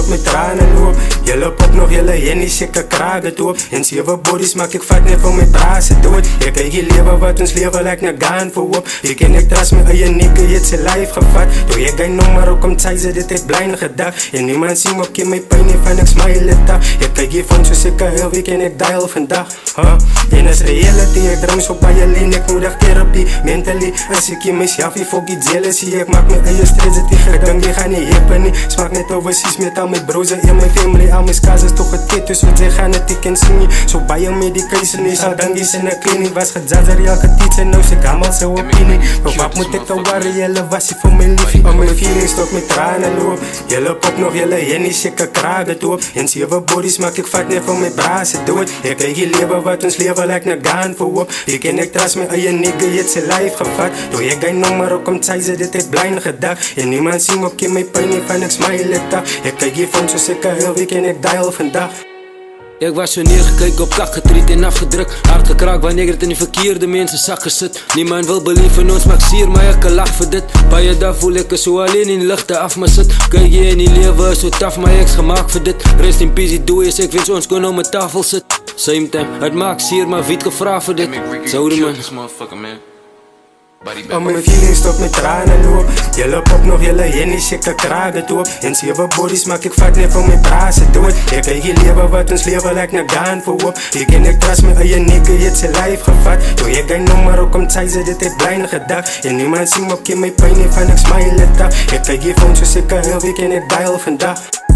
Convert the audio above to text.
tot met tranen loop. Julle pop nog, julle hennie seker kraak het oop. En 7 bodies maak ek vat net van my braase dood. Ek kyk die lewe wat ons lewe like na gaan verhoop. Ek en ek trust my eie nigga, het sy life gevat. Toe ek geen nommer ook om tijze, dit het blind gedag. En niemand sien op my pijn nie van ek smile het dag. Ek kyk die phone soos ek heel week en ek dial vandag. En is reality, ek drink so baie lean, ek nodig therapie. Mentally, as ek myself die fokkie jealousy. Ek maak my eie strategy, ek dink die gaan nie happen nie. Smaak net overseas met al my bros en my family. Al my scars is toch gekeet, dus wat sy gaan het ek en sien nie. So baie medication is al dan die sin ek kliniek. Was gejazer elke teacher, nou sê ek allemaal sy opinie. Maar wat moet ek te worry, jylle was die vir my liefie. Al my feelings tot met tranen loop. Jylle pop nog, jylle hennie seker kraak het oop. En 7 bodies maak ek vat net van my braase dood. Ek kyk die lewe wat ons lewe like na gaan verhoop. Ek en ek trust my eie nigga, het sy life gevat. Toe ek geen nommer ook om tijze, dit het blind gedag. En niemand sien ook my pijn nie van ek smile het dag. Ek kyk die phone soos ek heel week en ek dial vandag. Ek was so neergekyk op kak getreed en afgedruk. Hard gekraak wanneer ek het in die verkeerde mense sak gesit. Niemand wil belief in ons, maar ek sier my ek lag vir dit. Baie dag voel ek so alleen in die lichte af my sit. Kyk jy in die lewe is so taf, my ek's gemaakt vir dit. Rest in peace, die doe is ek wens ons kon om my tafel sit. Same time, het maak sier, maar wie het gevraag vir dit? Zoude man. Al my feelings tot met tranen loop. Jylle pop nog, jylle hennie seker kraak het oop. En 7 bodies maak ek vat net van my braase dood. Ek kyk die lewe wat ons lewe like na gaan verhoop. Ek en ek trust my eie nigga, het sy life gevat. Toe ek geen nommer ook om tijze, dit het blind gedag. En niemand sien op my pijn nie van ek smile het dag. Ek kyk die phone soos ek heel week en ek dial vandag.